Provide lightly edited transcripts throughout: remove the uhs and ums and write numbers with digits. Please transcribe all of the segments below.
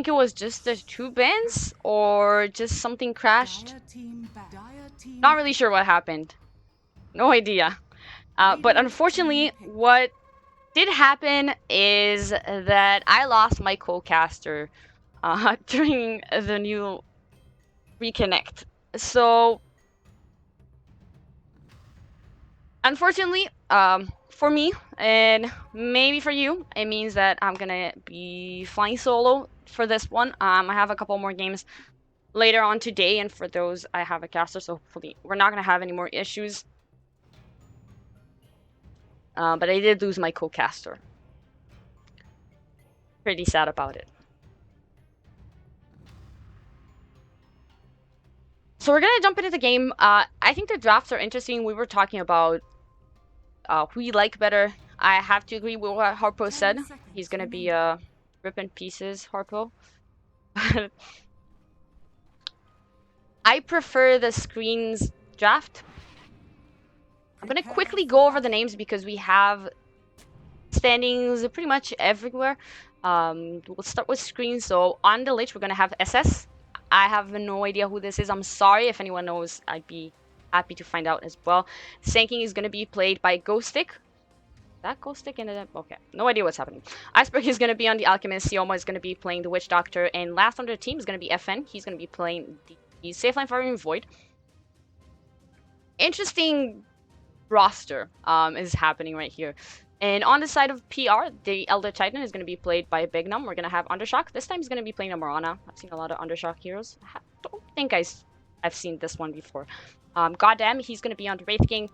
think it was just the 2 bins or just something crashed. Not really sure what happened. No idea. But unfortunately, what did happen is that I lost my co-caster during the new reconnect. So unfortunately, for me and maybe for you, it means that I'm gonna be flying solo for this one. I have a couple more games later on today, and for those I have a caster, so hopefully we're not gonna have any more issues. But I did lose my co-caster. Pretty sad about it. So we're gonna jump into the game. I think the drafts are interesting. We were talking about who you like better. I have to agree with what Harpo said. He's gonna be rip in pieces, Harpo. I prefer the screens draft. I'm gonna quickly go over the names because we have standings pretty much everywhere. We'll start with screens. So on the Lich, we're gonna have SS. I have no idea who this is. I'm sorry if anyone knows. I'd be happy to find out as well. Sanking is gonna be played by Ghostic. That Ghostic in it? Okay, no idea what's happening. Iceberg is gonna be on the Alchemist. Sioma is gonna be playing the Witch Doctor, and last on the team is gonna be FN. He's gonna be playing the Safe Line Firing Void. Interesting roster is happening right here. And on the side of PR, the Elder Titan is going to be played by Big Num. We're going to have Undershock. This time he's going to be playing a Morana. I've seen a lot of Undershock heroes. I don't think I've seen this one before. Goddamn, he's going to be on the Wraith King.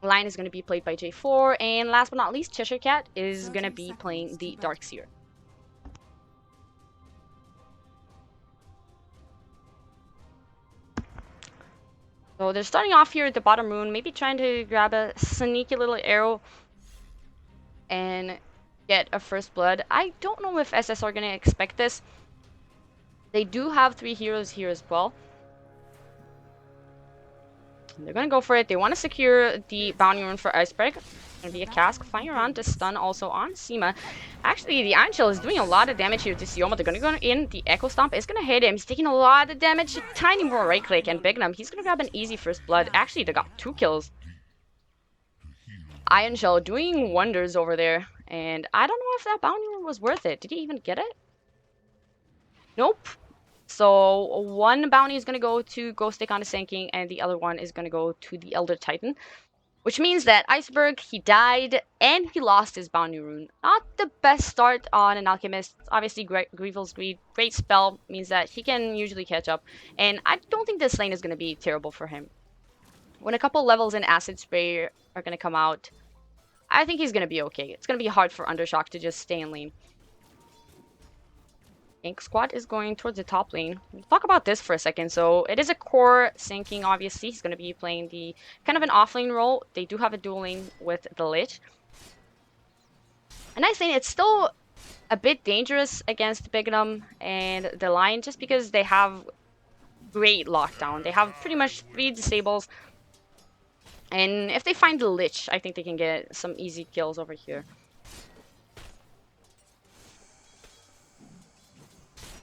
Lion is going to be played by J4. And last but not least, Cheshire Cat is going to be playing the Darkseer. So they're starting off here at the bottom rune, maybe trying to grab a sneaky little arrow and get a first blood. I don't know if SS are going to expect this. They do have 3 heroes here as well. And they're going to go for it. They want to secure the bounty rune for Iceberg. Going to be a cask. Flying around to stun also on Seema. Actually, the Iron Chill is doing a lot of damage here to Sioma. They're going to go in. The Echo Stomp is going to hit him. He's taking a lot of damage. A tiny more right click. And Bignum, he's going to grab an easy first blood. Actually, they got 2 kills. Iron Shell doing wonders over there. And I don't know if that bounty rune was worth it. Did he even get it? Nope. So one bounty is going to go to Ghostic on the Sanking, and the other one is going to go to the Elder Titan. Which means that Iceberg, he died, and he lost his bounty rune. Not the best start on an Alchemist. Obviously, Grievel's Greed, great spell, means that he can usually catch up. And I don't think this lane is going to be terrible for him. When a couple levels in Acid Spray are going to come out, I think he's going to be okay. It's going to be hard for Undershock to just stay in lane. Ink Squad is going towards the top lane. We'll talk about this for a second. So it is a core sinking, obviously. He's going to be playing the kind of an offlane role. They do have a dual lane with the Lich. A nice lane. It's still a bit dangerous against Bignum and the Lion just because they have great lockdown. They have pretty much 3 disables. And if they find the Lich, I think they can get some easy kills over here.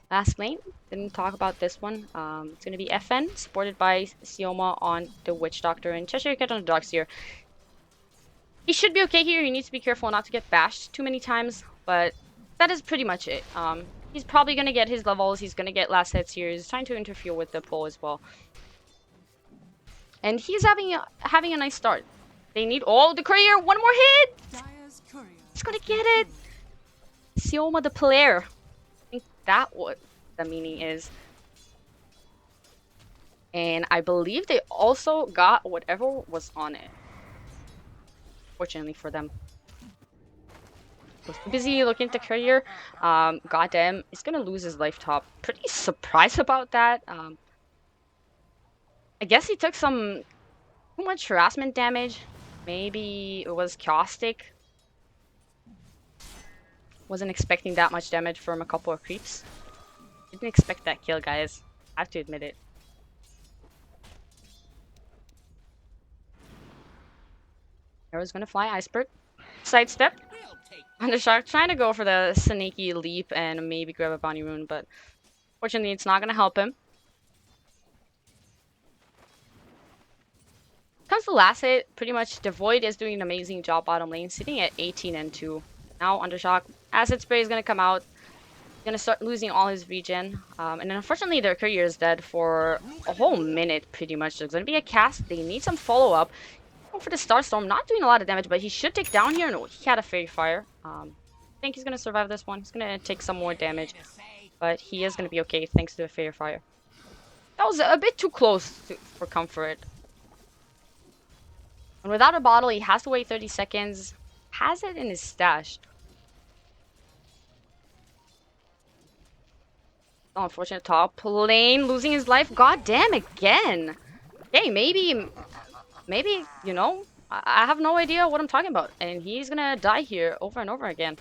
Last lane, didn't talk about this one. It's going to be FN, supported by Sioma on the Witch Doctor and Cheshire Cat on the Darkseer. He should be okay here. He needs to be careful not to get bashed too many times, but that is pretty much it. He's probably going to get his levels. He's going to get last hits here. He's trying to interfere with the pull as well. And he's having a nice start. They need... Oh, the courier! One more hit! He's going to get it! Sioma the player. I think that's what the meaning is. And I believe they also got whatever was on it. Fortunately for them. Was too busy looking at the courier. Goddamn, he's gonna lose his life top. Pretty surprised about that. I guess he took some too much harassment damage. Maybe it was caustic. Wasn't expecting that much damage from a couple of creeps. Didn't expect that kill, guys. I have to admit it. Arrow's gonna fly Iceberg. Sidestep. Undershock trying to go for the sneaky leap and maybe grab a bounty rune, but fortunately it's not going to help him. Comes the last hit, pretty much the Void is doing an amazing job bottom lane, sitting at 18 and 2. Now Undershock, Acid Spray is going to come out. He's going to start losing all his regen. And unfortunately their courier is dead for a whole minute pretty much. There's going to be a cast. They need some follow-up. Going for the Starstorm, not doing a lot of damage, but he should take down here. No, he had a Fairy Fire. I think he's going to survive this one. He's going to take some more damage. But he is going to be okay thanks to the Fairy Fire. That was a bit too close for comfort. And without a bottle, he has to wait 30 seconds. Has it in his stash. Oh, unfortunate top lane, losing his life. God damn, again. Okay, maybe, you know, I have no idea what I'm talking about. And he's gonna die here over and over again.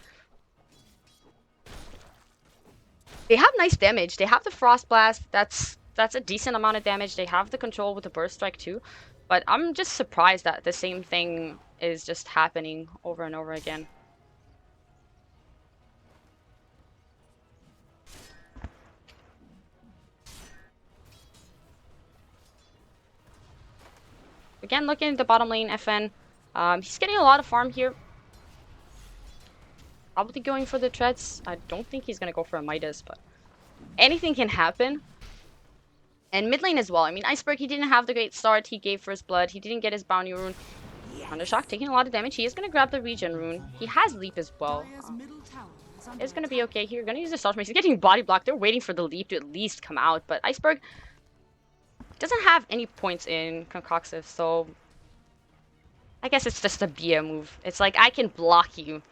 They have nice damage. They have the Frost Blast. That's a decent amount of damage. They have the control with the Burst Strike too. But I'm just surprised that the same thing is just happening over and over again. Again, looking at the bottom lane, FN. He's getting a lot of farm here. Probably going for the treads. I don't think he's going to go for a Midas, but anything can happen. And mid lane as well. I mean, Iceberg, he didn't have the great start. He gave first blood. He didn't get his bounty rune. Undershock taking a lot of damage. He is going to grab the regen rune. He has leap as well. It's going to be okay here. Going to use the Starstorm. He's getting body blocked. They're waiting for the leap to at least come out. But Iceberg doesn't have any points in Concoxive, so I guess it's just a BM move. It's like, I can block you.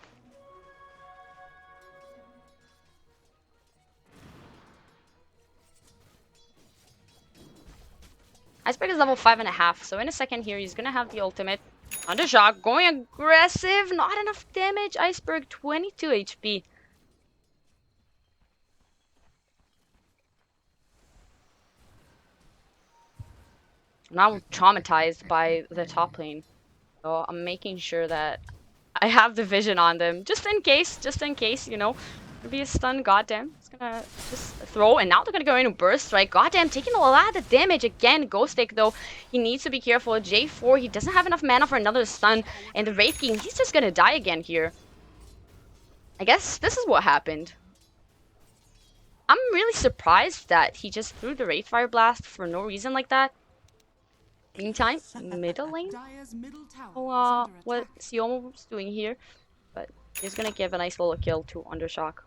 Iceberg is level 5.5, so in a second here, he's gonna have the ultimate. Undershock going aggressive, not enough damage. Iceberg 22 HP. I'm now traumatized by the top lane, so I'm making sure that I have the vision on them, just in case, you know. Maybe a stun, goddamn. It's gonna just throw, and now they're gonna go into burst strike. Goddamn, taking a lot of damage again. Ghostic though, he needs to be careful. J4, he doesn't have enough mana for another stun, and the Wraith King, he's just gonna die again here. I guess this is what happened. I'm really surprised that he just threw the Wraith Fire Blast for no reason like that. Meantime, middle lane. What Siomo's doing here, but he's gonna give a nice little kill to Undershock.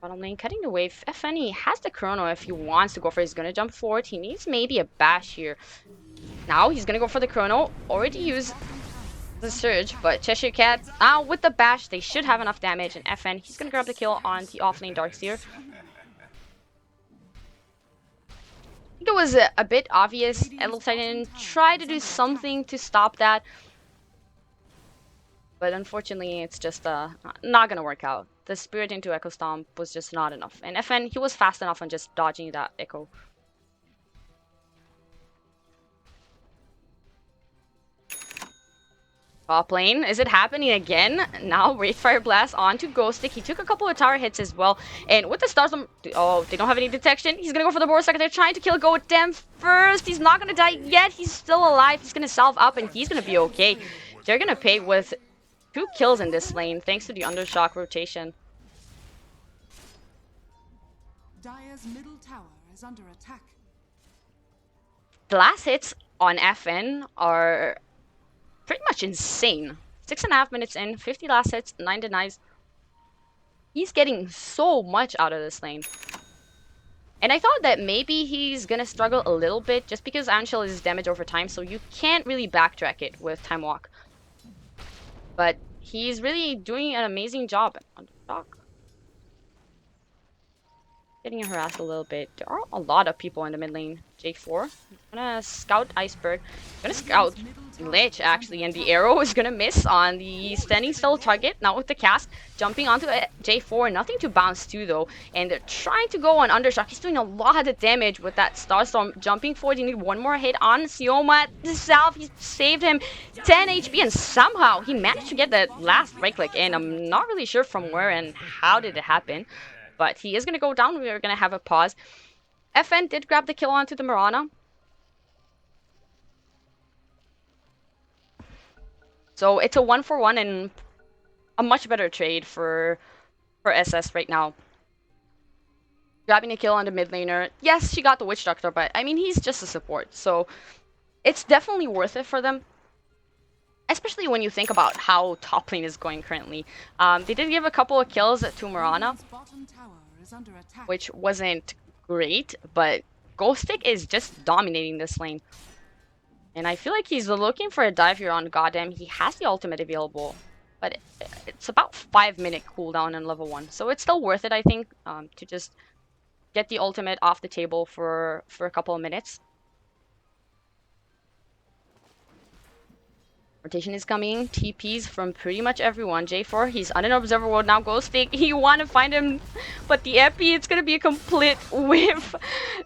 Bottom lane cutting the wave. FN has the chrono if he wants to go for it. He's gonna jump forward. He needs maybe a bash here. Now he's gonna go for the chrono. Already used the surge, but Cheshire Cat with the bash, they should have enough damage. And FN, he's gonna grab the kill on the offlane Darkseer. I think it was a bit obvious. Elf Titan tried to do something to stop that, but unfortunately, it's just not gonna work out. The Spirit into Echo Stomp was just not enough. And FN, he was fast enough on just dodging that Echo. Top lane, is it happening again? Now Wraithfire Blast onto Ghostic. He took a couple of tower hits as well. And with the stars, oh, they don't have any detection. He's gonna go for the Boar Second. They're trying to kill Goddamn first. He's not gonna die yet. He's still alive. He's gonna salve up and he's gonna be okay. They're gonna pay with 2 kills in this lane thanks to the Undershock rotation. Dire's middle tower is under attack. The last hits on FN are pretty much insane. 6.5 minutes in, 50 last hits, 9 denies. He's getting so much out of this lane. And I thought that maybe he's gonna struggle a little bit just because Iron Shell is damage over time, so you can't really backtrack it with Time Walk. But he's really doing an amazing job on the dock. Getting harassed a little bit. There are a lot of people in the mid lane. J4. Gonna scout Iceberg. Gonna scout Lich actually, and the arrow is gonna miss on the standing still target. Now with the cast, jumping onto J4, nothing to bounce to though, and they're trying to go on Undershock. He's doing a lot of damage with that Starstorm. Jumping forward, you need one more hit on Sioma. The South, he saved him 10 HP, and somehow he managed to get that last right click, and I'm not really sure from where and how did it happen, but he is gonna go down. We're gonna have a pause. FN did grab the kill onto the Mirana. So it's a 1-for-1 and a much better trade for SS right now. Grabbing a kill on the mid laner. Yes, she got the Witch Doctor, but I mean, he's just a support. So it's definitely worth it for them. Especially when you think about how top lane is going currently. They did give a couple of kills to Mirana, which wasn't great, but Ghostic is just dominating this lane. And I feel like he's looking for a dive here on Goddamn. He has the ultimate available, but it's about 5-minute cooldown in level 1. So it's still worth it, I think, to just get the ultimate off the table for a couple of minutes. Rotation is coming. TPs from pretty much everyone. J4, he's on an observer world now. Ghostic, you want to find him, but the epi, it's going to be a complete whiff.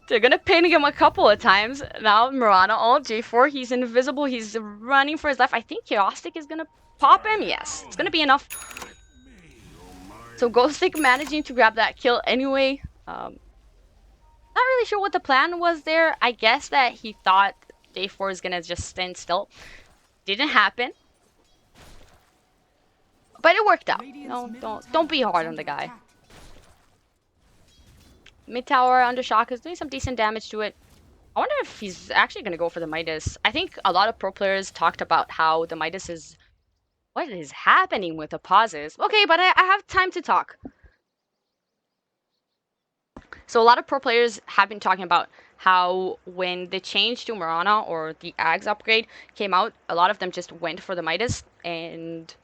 They're going to ping him a couple of times. Now, Mirana ult. J4, he's invisible. He's running for his life. I think Chaostic is going to pop him. Yes, it's going to be enough. So Ghostic managing to grab that kill anyway. Not really sure what the plan was there. I guess that he thought J4 is going to just stand still. Didn't happen, but it worked out. No, don't be hard on the guy. Mid tower Undershock is doing some decent damage to it. I wonder if he's actually gonna go for the Midas. I think a lot of pro players talked about how the Midas is. What is happening with the pauses? Okay, but I have time to talk. So a lot of pro players have been talking about how when the change to Mirana or the Ags upgrade came out, a lot of them just went for the Midas, and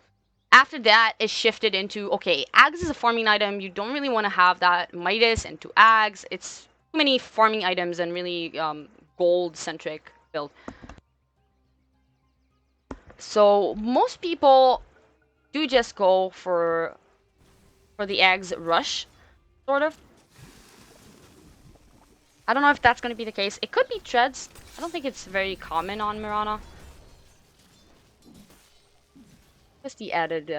after that it shifted into, okay, Ags is a farming item, you don't really want to have that Midas into Ags, it's too many farming items and really gold centric build. So most people do just go for the Ags rush, sort of. I don't know if that's going to be the case. It could be treads. I don't think it's very common on Mirana. Just the added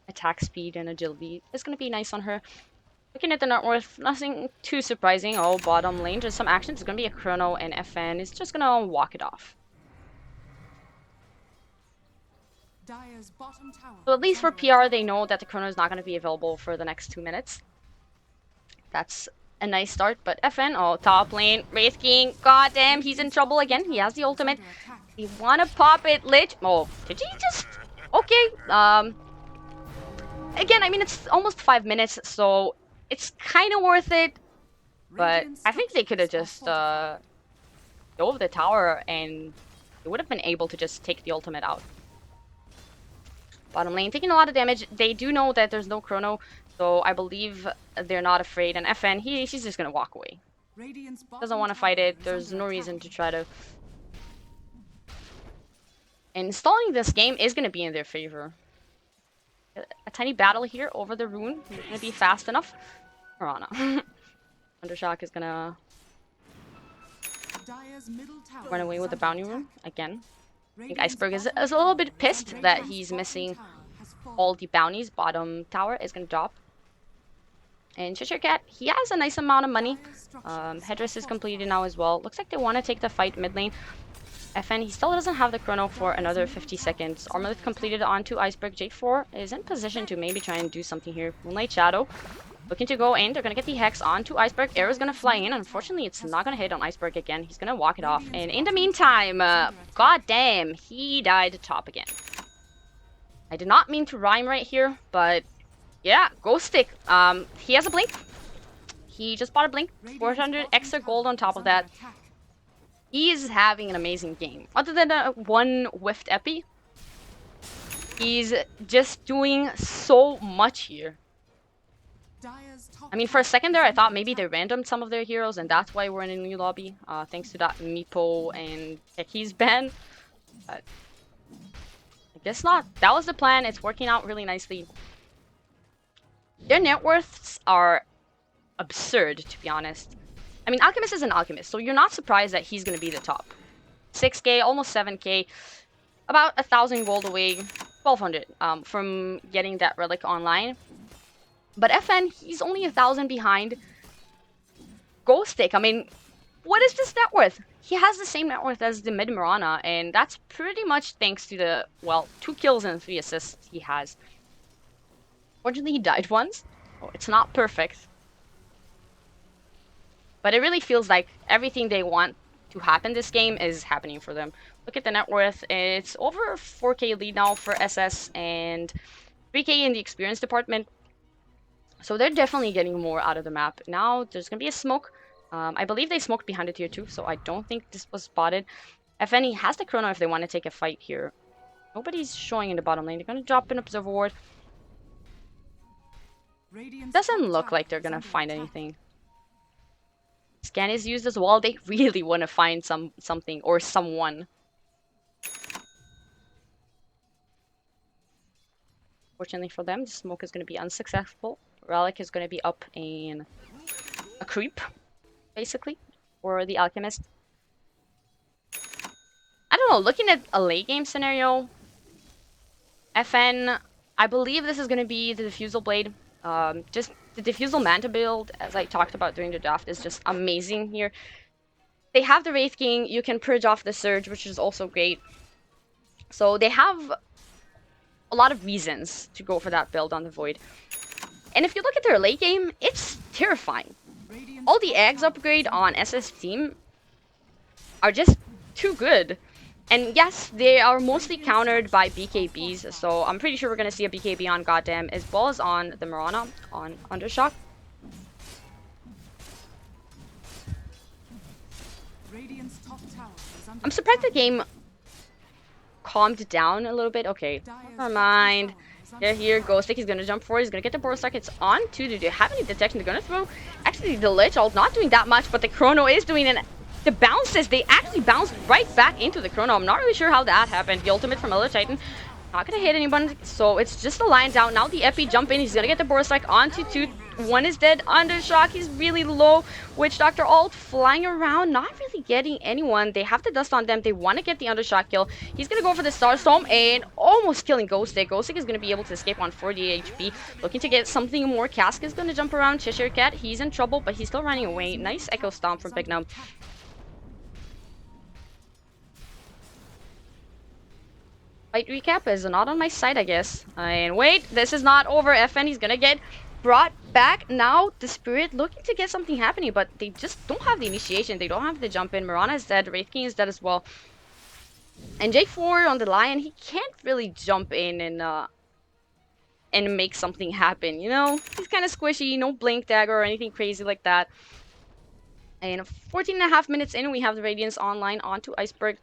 attack speed and agility is going to be nice on her. Looking at the net worth, nothing too surprising. Oh, bottom lane, just some actions. It's going to be a Chrono, and FN is just going to walk it off. So at least for PR, they know that the Chrono is not going to be available for the next 2 minutes. That's a nice start, but FN, oh, top lane, Wraith King, goddamn, he's in trouble again. He has the ultimate. You wanna pop it, Lich? Oh, did he just? Okay. Again, I mean, it's almost 5 minutes, so it's kind of worth it. But I think they could have just dove the tower, and they would have been able to just take the ultimate out. Bottom lane taking a lot of damage. They do know that there's no Chrono, so I believe they're not afraid. And FN, he's just gonna walk away. Doesn't want to fight it. There's no reason to try to. And stalling this game is gonna be in their favor. A tiny battle here over the rune. It's gonna be fast enough. Mirana. Undershock is gonna run away with the bounty rune again. I think Iceberg is a little bit pissed that he's missing all the bounties. Bottom tower is going to drop. And Cheshire Cat, he has a nice amount of money. Headdress is completed now as well. Looks like they want to take the fight mid lane. FN, he still doesn't have the Chrono for another 50 seconds. Armlet completed onto Iceberg. J4 is in position to maybe try and do something here. Moonlight Shadow looking to go in. They're going to get the Hex onto Iceberg. Arrow's going to fly in. Unfortunately, it's not going to hit on Iceberg again. He's going to walk it off. And in the meantime, god damn, he died top again. I did not mean to rhyme right here, but yeah, Ghostic. He has a blink. He just bought a blink. 400 extra gold on top of that. He's having an amazing game. Other than one whiffed epi, he's just doing so much here. I mean, for a second there, I thought maybe they randomed some of their heroes, and that's why we're in a new lobby, thanks to that Meepo and Techi's ban. But I guess not. That was the plan. It's working out really nicely. Their net worths are absurd, to be honest. I mean, Alchemist is an Alchemist, so you're not surprised that he's going to be the top. 6k, almost 7k, about 1,000 gold away, 1,200 from getting that relic online. But FN, he's only 1,000 behind Ghostic. I mean, what is this net worth? He has the same net worth as the mid Mirana, and that's pretty much thanks to the, well, 2 kills and 3 assists he has. Fortunately, he died once. Oh, it's not perfect. But it really feels like everything they want to happen this game is happening for them. Look at the net worth. It's over 4k lead now for SS and 3k in the experience department. So they're definitely getting more out of the map. Now there's going to be a smoke. I believe they smoked behind the tier 2, so I don't think this was spotted. If any, has the chrono if they want to take a fight here. Nobody's showing in the bottom lane. They're going to drop an observer ward. Doesn't look like they're going to find anything. Scan is used as well. They really want to find something or someone. Fortunately for them, the smoke is going to be unsuccessful. Relic is going to be up in a creep, basically, for the Alchemist. I don't know, looking at a late game scenario, FN, I believe this is going to be the Diffusal Blade. Just the Diffusal Manta build, as I talked about during the draft, is just amazing here. They have the Wraith King, you can purge off the Surge, which is also great. So they have a lot of reasons to go for that build on the Void. And if you look at their late game, it's terrifying. All the eggs upgrade on SS team are just too good. And yes, they are mostly countered by BKBs, so I'm pretty sure we're going to see a BKB on Goddamn as well as on the Mirana, on Undershock. I'm surprised the game calmed down a little bit. Okay, never mind. Yeah, here, Ghostic is going to jump forward. He's going to get the Boros. It's on to. Do they have any detection? They're going to throw. Actually, the Lich Ult not doing that much, but the Chrono is doing an. The bounces, they actually bounced right back into the Chrono. I'm not really sure how that happened. The ultimate from Elder Titan. Not going to hit anyone, so it's just a line down. Now the Epi jump in. He's going to get the Boros onto 2. One is dead. Undershock, he's really low. Witch Doctor ult flying around, not really getting anyone. They have the dust on them. They want to get the Undershock kill. He's going to go for the Starstorm and almost killing Ghostic. Ghostic is going to be able to escape on 48 HP. Looking to get something more. Cask is going to jump around. Cheshire Cat, he's in trouble, but he's still running away. Nice Echo Stomp from Big Num. Fight recap is not on my side, I guess. And wait, this is not over. FN, he's gonna get brought back. Now the Spirit looking to get something happening, but they just don't have the initiation. They don't have the jump in. Mirana is dead. Wraith King is dead as well. And J4 on the Lion, he can't really jump in and make something happen, you know? He's kind of squishy, no blink dagger or anything crazy like that. And 14.5 minutes in, we have the Radiance online onto Iceberg.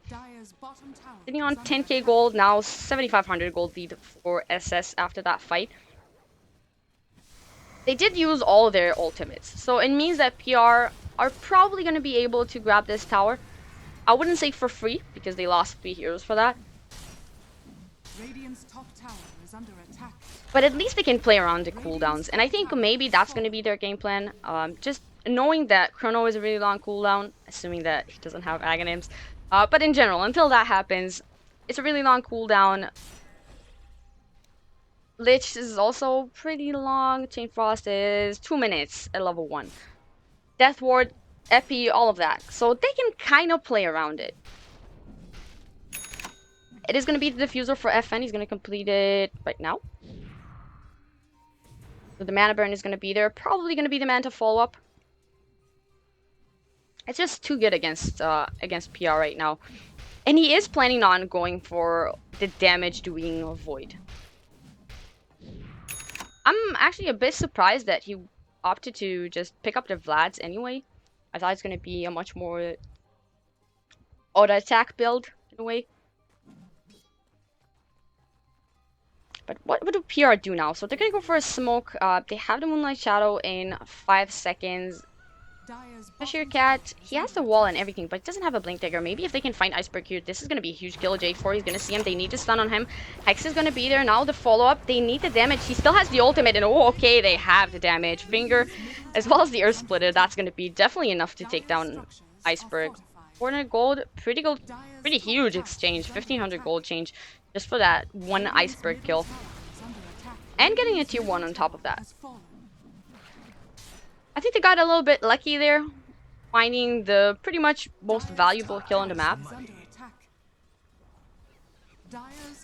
Sitting on 10k gold, now 7,500 gold lead for SS after that fight. They did use all their ultimates, so it means that PR are probably going to be able to grab this tower. I wouldn't say for free, because they lost 3 heroes for that. Radiant's top tower is under attack. But at least they can play around the cooldowns, and I think maybe that's going to be their game plan. Just knowing that Chrono is a really long cooldown, assuming that he doesn't have Aghanims. But in general, until that happens, it's a really long cooldown. Lich is also pretty long. Chain Frost is 2 minutes at level 1. Death Ward, Epi, all of that. So they can kind of play around it. It is going to be the diffuser for FN. He's going to complete it right now. So the mana burn is going to be there. Probably going to be the Manta follow-up. It's just too good against PR right now. And he is planning on going for the damage-doing Void. I'm actually a bit surprised that he opted to just pick up the Vlads anyway. I thought it's going to be a much more auto-attack build, in a way. But what do PR do now? So they're going to go for a smoke. They have the Moonlight Shadow in 5 seconds. Cheshire Cat, he has the wall and everything, but he doesn't have a Blink Dagger. Maybe if they can find Iceberg here, this is going to be a huge kill. J4, he's going to see him. They need to stun on him. Hex is going to be there. Now the follow-up, they need the damage. He still has the ultimate, and oh, okay, they have the damage. Finger, as well as the Earth Splitter, that's going to be definitely enough to take down Iceberg. 400 gold, pretty huge exchange. 1500 gold change just for that one Iceberg kill. And getting a tier 1 on top of that. I think they got a little bit lucky there, finding the pretty much most valuable kill on the map.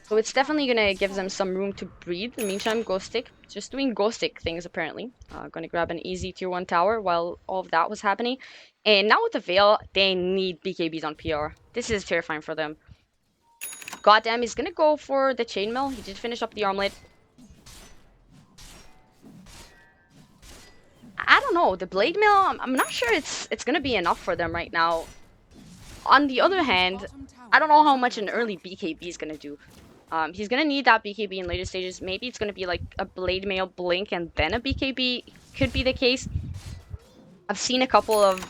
So it's definitely gonna give them some room to breathe. In the meantime, Ghostic, just doing Ghostic things apparently. Gonna grab an easy tier 1 tower while all of that was happening. And now with the Veil, they need BKBs on PR. This is terrifying for them. Goddamn, he's gonna go for the chainmail. He did finish up the armlet. I don't know, the blade mail, I'm not sure it's gonna be enough for them right now. On the other hand, I don't know how much an early BKB is gonna do. He's gonna need that BKB in later stages. Maybe it's gonna be like a blade mail blink and then a BKB could be the case. I've seen a couple of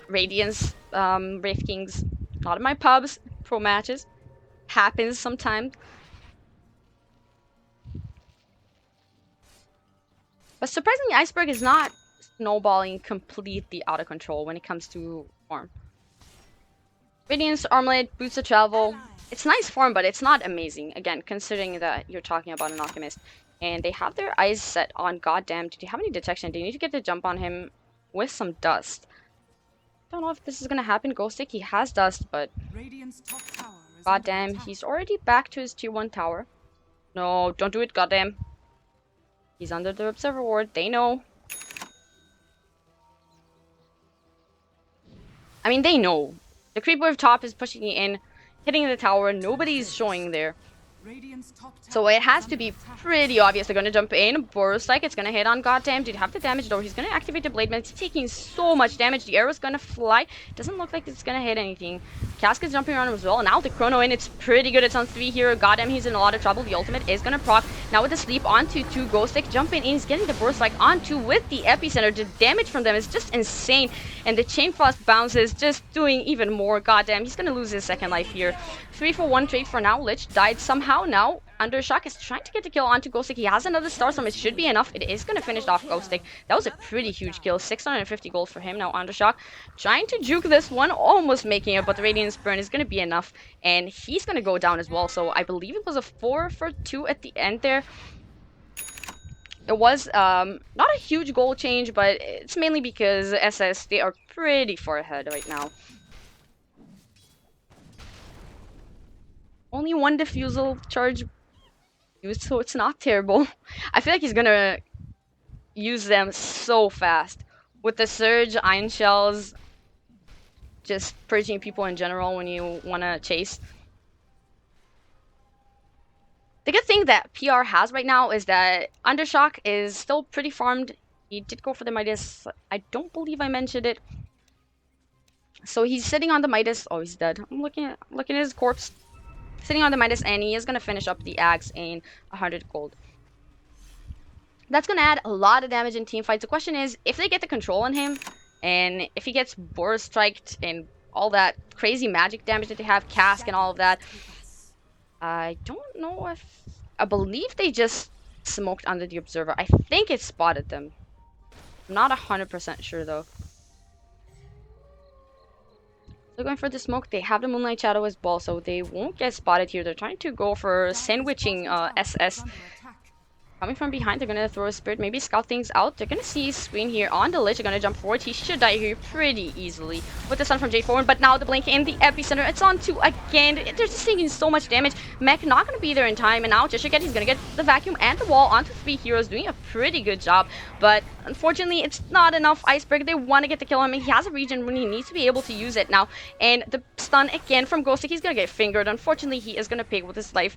Radiance Wraith Kings, not in my pubs, pro matches. Happens sometimes. But surprisingly, Iceberg is not snowballing completely out of control when it comes to form. Radiance, Armlet, Boots of Travel. It's nice form, but it's not amazing. Again, considering that you're talking about an Alchemist. And they have their eyes set on Goddamn. Do they have any detection? They need to get the jump on him with some dust. Don't know if this is gonna happen. Ghostic, he has dust, but Goddamn, he's already back to his tier 1 tower. No, don't do it, Goddamn. He's under the Observer Ward. They know. I mean, they know. The creep wave top is pushing it in, hitting the tower. Nobody's showing there. So it has to be pretty obvious. They're going to jump in. Boros like it's going to hit on Goddamn. Did have the damage though. He's going to activate the blade man. He's taking so much damage. The arrow's going to fly. Doesn't look like it's going to hit anything. Cask is jumping around as well. Now the chrono in. It's pretty good. It's on 3 here. Goddamn, he's in a lot of trouble. The ultimate is going to proc. Now with the sleep onto 2 Ghostic. Jumping in. He's getting the Boros like onto with the epicenter. The damage from them is just insane. And the chain frost bounce is just doing even more. Goddamn, he's going to lose his second life here. 3 for 1 trade for now. Lich died somehow. Now Undershock is trying to get the kill onto Ghostic. He has another Starstorm. It should be enough. It is going to finish off Ghostic. That was a pretty huge kill. 650 gold for him. Now Undershock trying to juke this one. Almost making it, but the Radiance Burn is going to be enough. And he's going to go down as well. So I believe it was a 4 for 2 at the end there. It was not a huge goal change, but it's mainly because SS, they are pretty far ahead right now. Only 1 defusal charge used, so it's not terrible. I feel like he's gonna use them so fast. With the Surge, Iron Shells, just purging people in general when you want to chase. The good thing that PR has right now is that Undershock is still pretty farmed. He did go for the Midas. I don't believe I mentioned it. So he's sitting on the Midas. Oh, he's dead. I'm looking at his corpse. Sitting on the Midas, and he is going to finish up the axe in 100 gold. That's going to add a lot of damage in team fights. The question is, if they get the control on him, and if he gets Boros striked and all that crazy magic damage that they have, Cask and all of that, I don't know if... I believe they just smoked under the Observer. I think it spotted them. I'm not 100% sure, though. They're going for the smoke. They have the Moonlight Shadow as well, so they won't get spotted here. They're trying to go for sandwiching SS. Coming from behind, they're going to throw a Spirit, maybe scout things out. They're going to see sQreen here on the Lich. They're going to jump forward. He should die here pretty easily with the Stun from J4. But now the Blink in the epicenter. It's on 2 again. They're just taking so much damage. Mech not going to be there in time. And now Cheshire Cat, he's going to get the vacuum and the wall onto 3 heroes. Doing a pretty good job. But unfortunately, it's not enough. Iceberg, they want to get the kill on him. He has a regen when he needs to be able to use it now. And the stun again from Ghostic. He's going to get fingered. Unfortunately, he is going to pay with his life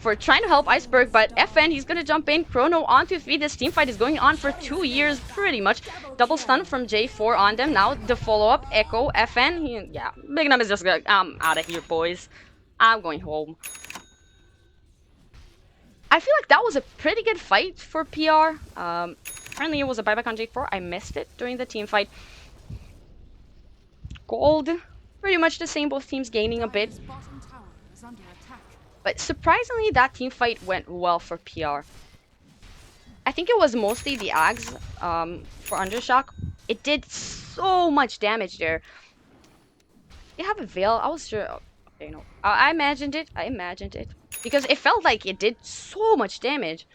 for trying to help Iceberg. But FN, he's going to jump in. Chrono onto 3. This team fight is going on for 2 years, pretty much. Double stun from J4 on them. Now the follow-up, Echo, FN. Yeah, Big Num is just like, I'm out of here, boys. I'm going home. I feel like that was a pretty good fight for PR. Apparently it was a buyback on J4. I missed it during the team fight. gold. Pretty much the same, both teams gaining a bit. Dire's bottom tower is under attack. But surprisingly, that team fight went well for PR. I think it was mostly the Ags for Undershock. It did so much damage there. They have a Veil. I was sure. Okay, no. I imagined it. I imagined it. Because it felt like it did so much damage.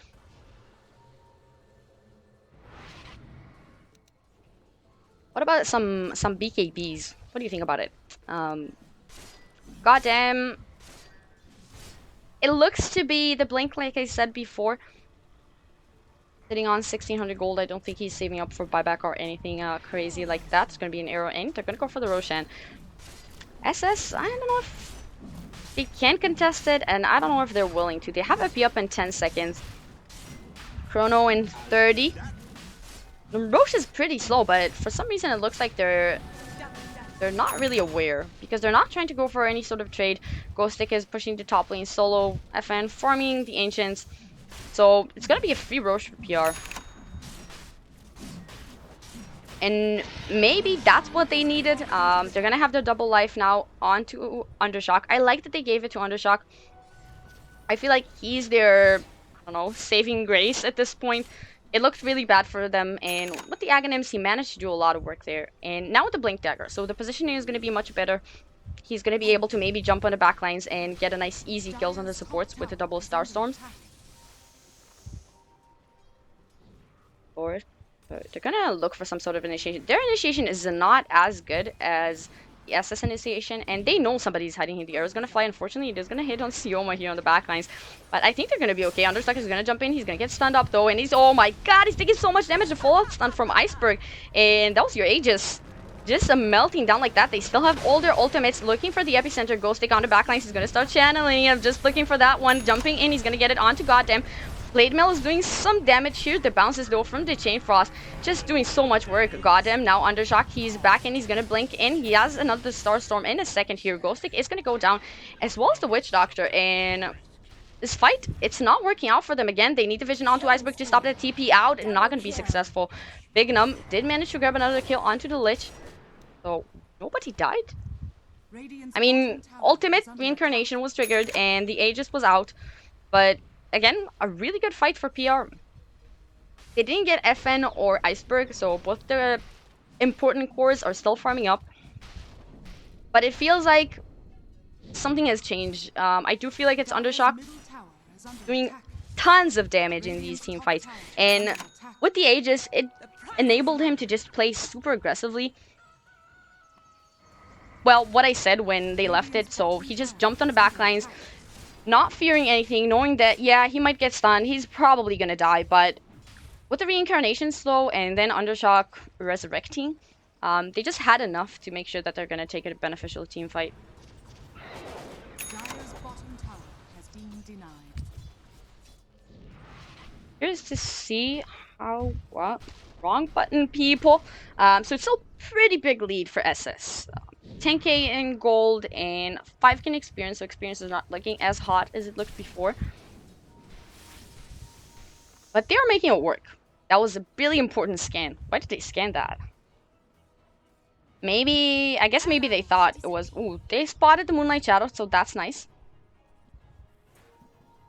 What about some BKBs? What do you think about it? Goddamn. It looks to be the Blink, like I said before. Sitting on 1600 gold. I don't think he's saving up for buyback or anything crazy like that. It's going to be an arrow in. They're going to go for the Roshan. SS, I don't know if they can contest it, and I don't know if they're willing to. They have FP up in 10 seconds. Chrono in 30. The Roche is pretty slow, but for some reason it looks like they're not really aware, because they're not trying to go for any sort of trade. Ghostic is pushing the top lane solo. FN farming the Ancients. So it's going to be a free Roche for PR. And maybe that's what they needed. They're going to have their double life now onto Undershock. I like that they gave it to Undershock. I feel like he's their, I don't know, saving grace at this point. It looked really bad for them, and with the Aghanims, he managed to do a lot of work there. And now with the Blink Dagger, so the positioning is going to be much better. He's going to be able to maybe jump on the backlines and get a nice easy kills on the supports with the double Star Storms. Or they're going to look for some sort of initiation. Their initiation is not as good as the SS initiation, and they know somebody's hiding here. The arrow is going to fly. Unfortunately, it is going to hit on Sioma here on the backlines. But I think they're going to be okay. Understock is going to jump in. He's going to get stunned up, though. And he's, oh my god, he's taking so much damage. The full stun from Iceberg. And that was your Aegis. Just melting down like that. They still have all their ultimates. Looking for the epicenter. Ghostic on the backlines. He's going to start channeling him. Just looking for that one. Jumping in. He's going to get it onto Goddamn. Blade Mail is doing some damage here. The bounces though from the Chain Frost. Just doing so much work. Goddamn, now Undershock. He's back in. He's gonna blink in. He has another Star Storm in a second here. Ghostic is gonna go down, as well as the Witch Doctor. And this fight, it's not working out for them again. They need the vision onto Iceberg to stop that TP out, and not gonna be successful. Big Num did manage to grab another kill onto the Lich. So nobody died. I mean, ultimate reincarnation was triggered and the Aegis was out, but again, a really good fight for PR. They didn't get FN or Iceberg, so both the important cores are still farming up. But it feels like something has changed. I do feel like it's Undershock doing tons of damage in these team fights. And with the Aegis, it enabled him to just play super aggressively. Well, what I said when they left it, so he just jumped on the backlines, not fearing anything, knowing that, yeah, he might get stunned, he's probably gonna die, but with the reincarnation slow and then Undershock resurrecting, they just had enough to make sure that they're gonna take a beneficial team fight. Dire's bottom tower has been denied. Here's to see how, what, wrong button people. So it's still pretty big lead for SS. 10k in gold and 5k in experience, so experience is not looking as hot as it looked before. But they are making it work. That was a really important scan. Why did they scan that? Maybe, I guess maybe they thought it was, ooh, they spotted the Moonlight Shadow, so that's nice.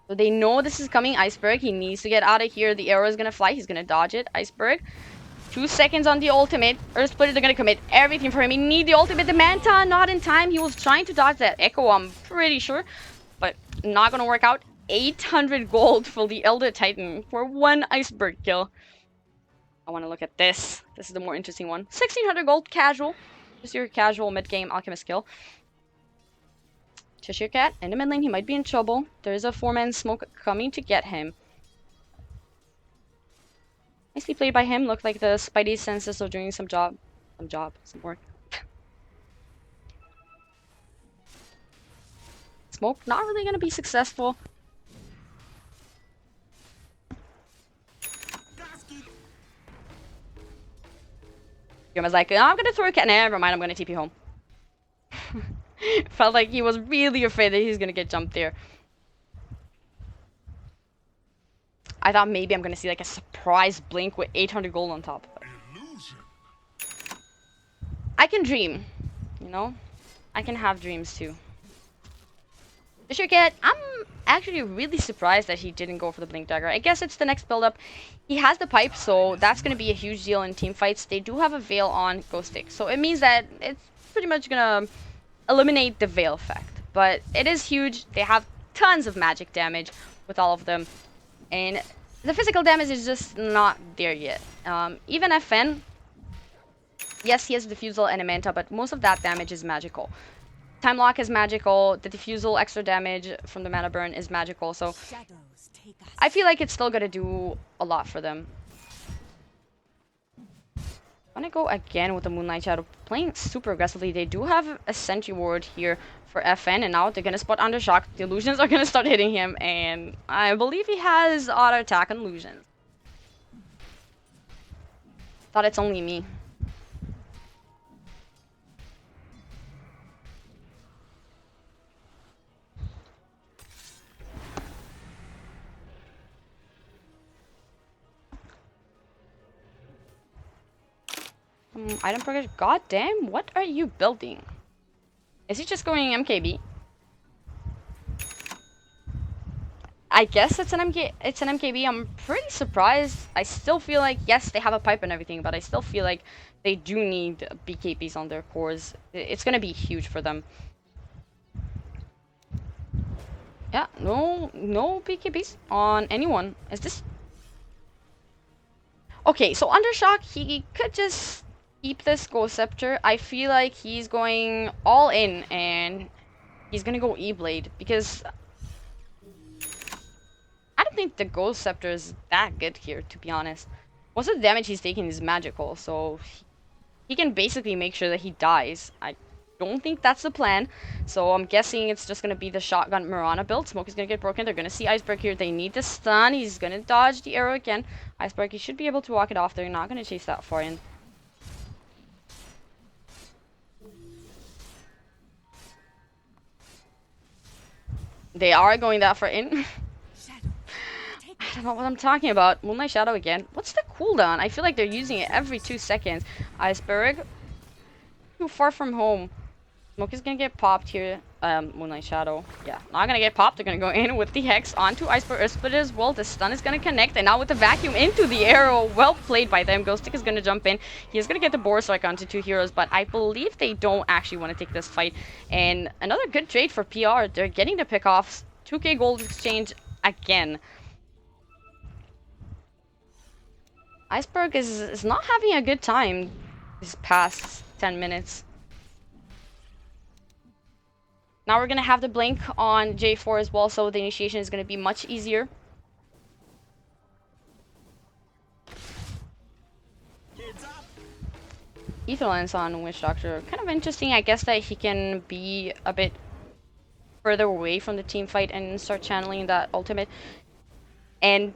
So they know this is coming. Iceberg, he needs to get out of here. The arrow is gonna fly, he's gonna dodge it. Iceberg. 2 seconds on the ultimate. Earth Splitters are going to commit everything for him. He needs the ultimate. The Manta, not in time. He was trying to dodge that Echo, I'm pretty sure. But not going to work out. 800 gold for the Elder Titan for 1 Iceberg kill. I want to look at this. This is the more interesting one. 1600 gold, casual. Just your casual mid-game Alchemist kill. Cheshire Cat in the mid lane. He might be in trouble. There is a 4-man smoke coming to get him. Nicely played by him. Looked like the Spidey senses are doing some work. Smoke, not really gonna be successful. Yama's like, I'm gonna throw a cat. Never mind, I'm gonna TP home. Felt like he was really afraid that he's gonna get jumped there. I thought maybe I'm gonna see like a surprise blink with 800 gold on top. I can dream. You know? I can have dreams too. Fisher Cat, I'm actually really surprised that he didn't go for the Blink Dagger. I guess it's the next build-up. He has the pipe, so that's going to be a huge deal in team fights. They do have a Veil on Ghost Stick, so it means that it's pretty much going to eliminate the Veil effect. But it is huge. They have tons of magic damage with all of them. And the physical damage is just not there yet. Even FN, yes, he has Diffusal and Ementa, but most of that damage is magical. Time Lock is magical, the Diffusal extra damage from the Mana Burn is magical, so I feel like it's still gonna do a lot for them. I'm gonna go again with the Moonlight Shadow, playing super aggressively. They do have a Sentry Ward here for FN, and now they're gonna spot Under Shock. The Illusions are gonna start hitting him, and I believe he has auto attack on Illusions. Thought it's only me. Item progress. God damn, what are you building? Is he just going MKB? I guess it's an MKB. I'm pretty surprised. I still feel like, yes, they have a pipe and everything, but I still feel like they do need BKBs on their cores. It's gonna be huge for them. Yeah, no BKBs on anyone. Is this... Okay, so Undershock, he could just keep this Ghost Scepter. I feel like he's going all in, and he's gonna go E-Blade, because I don't think the Ghost Scepter is that good here, to be honest. Most of the damage he's taking is magical, so he can basically make sure that he dies. I don't think that's the plan, so I'm guessing it's just gonna be the Shotgun Mirana build. Smoke is gonna get broken. They're gonna see Iceberg here. They need the stun. He's gonna dodge the arrow again. Iceberg, he should be able to walk it off. They're not gonna chase that far in. They are going that far in. I don't know what I'm talking about. Moonlight Shadow again. What's the cooldown? I feel like they're using it every 2 seconds. Iceberg. Too far from home. Smoke is gonna get popped here. Moonlight Shadow. Yeah, not gonna get popped. They're gonna go in with the Hex onto Iceberg Split as well. The stun is gonna connect, and now with the vacuum into the arrow. Well played by them. Ghost Stick is gonna jump in. He is gonna get the Boar Strike onto 2 heroes, but I believe they don't actually want to take this fight. And another good trade for PR. They're getting the pickoffs. 2k gold exchange again. Iceberg is not having a good time these past 10 minutes. Now we're going to have the blink on J4 as well, so the initiation is going to be much easier. Ether Lens on Witch Doctor. Kind of interesting. I guess that he can be a bit further away from the team fight and start channeling that ultimate. And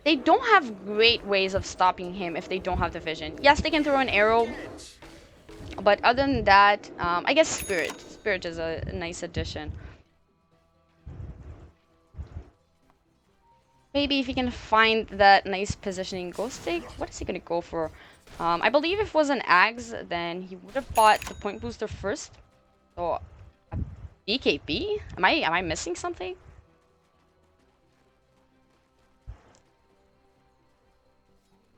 they don't have great ways of stopping him if they don't have the vision. Yes, they can throw an arrow, but other than that, I guess Spirit. Spirit is a nice addition. Maybe if he can find that nice positioning Ghost Stick. What is he gonna go for? I believe if it was an Ags, then he would have bought the point booster first. So, a BKB? Am I missing something?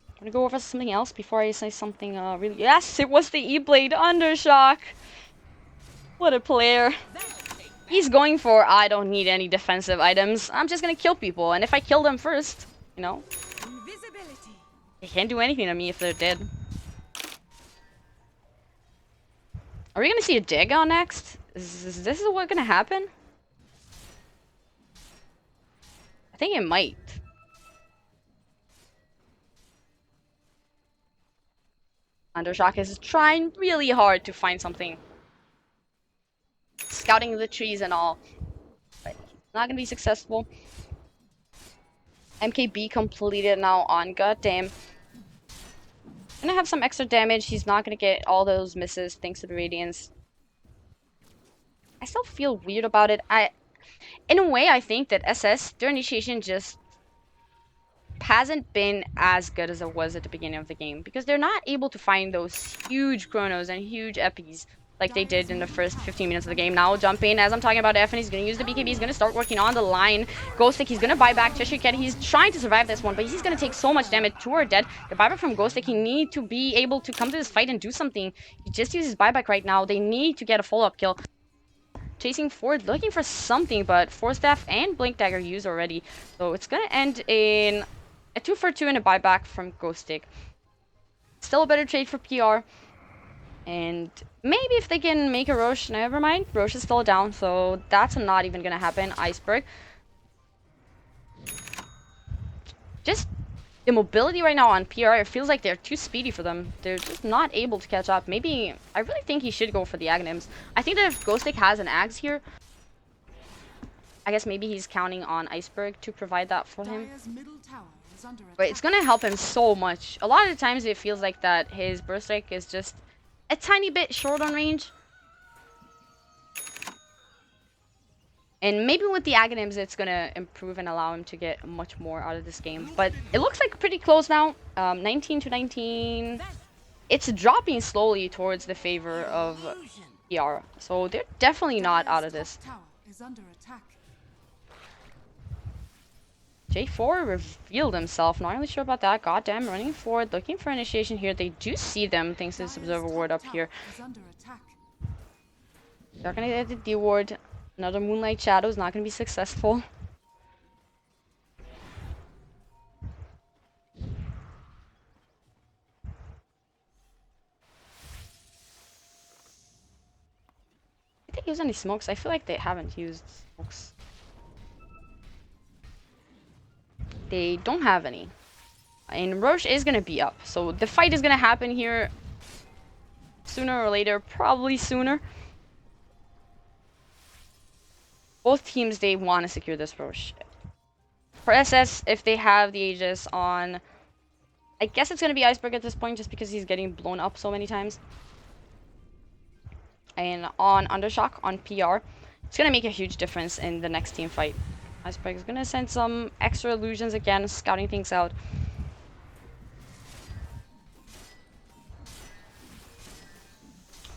I'm gonna go over something else before I say something really... Yes, it was the E-Blade Undershock! What a player. He's going for, I don't need any defensive items. I'm just gonna kill people, and if I kill them first, you know, they can't do anything to me if they're dead. Are we gonna see a Dagon next? Is this what gonna happen? I think it might. Undershock is trying really hard to find something. Scouting the trees and all. But not gonna be successful. MKB completed now on. Goddamn. Gonna have some extra damage. He's not gonna get all those misses thanks to the Radiance. I still feel weird about it. In a way, I think that SS, their initiation just hasn't been as good as it was at the beginning of the game, because they're not able to find those huge chronos and huge epis like they did in the first 15 minutes of the game. Now jump in as I'm talking about FN. He's going to use the BKB. He's going to start working on the line. Ghostic, he's going to buy back Cheshire. He's trying to survive this one, but he's going to take so much damage. Two are dead. The buyback from Ghostic, he need to be able to come to this fight and do something. He just uses buyback right now. They need to get a follow-up kill. Chasing forward, looking for something, but Force Staff and Blink Dagger used already. So it's going to end in a 2-for-2 and a buyback from Ghostic. Still a better trade for PR. And maybe if they can make a Roche, never mind. Roche is still down, so that's not even gonna happen. Iceberg. Just the mobility right now on PR, it feels like they're too speedy for them. They're just not able to catch up. Maybe, I really think he should go for the Aghanims. I think that if Ghostic has an Ags here, I guess maybe he's counting on Iceberg to provide that for him. But it's gonna help him so much. A lot of the times it feels like that his Burst Strike is just a tiny bit short on range. And maybe with the Aghanims, it's going to improve and allow him to get much more out of this game. But it looks like pretty close now. 19 to 19. It's dropping slowly towards the favor of PR. So they're definitely not out of this. J4 revealed himself. Not really sure about that. Goddamn, running forward, looking for initiation here. They do see them, thanks to this observer ward up here. They're going to get the D ward. Another Moonlight Shadow is not going to be successful. Did they use any smokes? I feel like they haven't used smokes. They don't have any. And Roche is going to be up. So the fight is going to happen here sooner or later. Probably sooner. Both teams, they want to secure this Roche. For SS, if they have the Aegis on... I guess it's going to be Iceberg at this point just because he's getting blown up so many times. And on Undershock, on PR, it's going to make a huge difference in the next team fight. Iceberg is going to send some extra illusions again, scouting things out.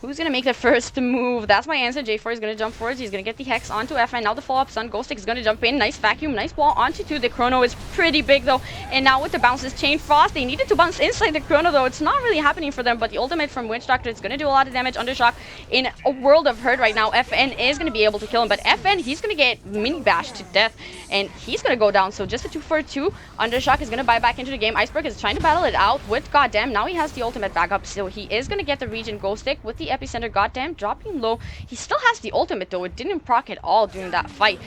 Who's going to make the first move? That's my answer. J4 is going to jump forwards. He's going to get the Hex onto FN. Now the follow-up Sun. Ghostic is going to jump in. Nice vacuum. Nice wall onto 2. The Chrono is pretty big, though. And now with the bounces, Chain Frost. They needed to bounce inside the Chrono, though. It's not really happening for them. But the ultimate from Witch Doctor is going to do a lot of damage. Undershock in a world of hurt right now. FN is going to be able to kill him. But FN, he's going to get mini bashed to death. And he's going to go down. So just a 2-for-2. Undershock is going to buy back into the game. Iceberg is trying to battle it out with Goddamn. Now he has the ultimate back up. So he is going to get the region Ghostic with the epicenter. Goddamn. Dropping low. He still has the ultimate though. It didn't proc at all during that fight.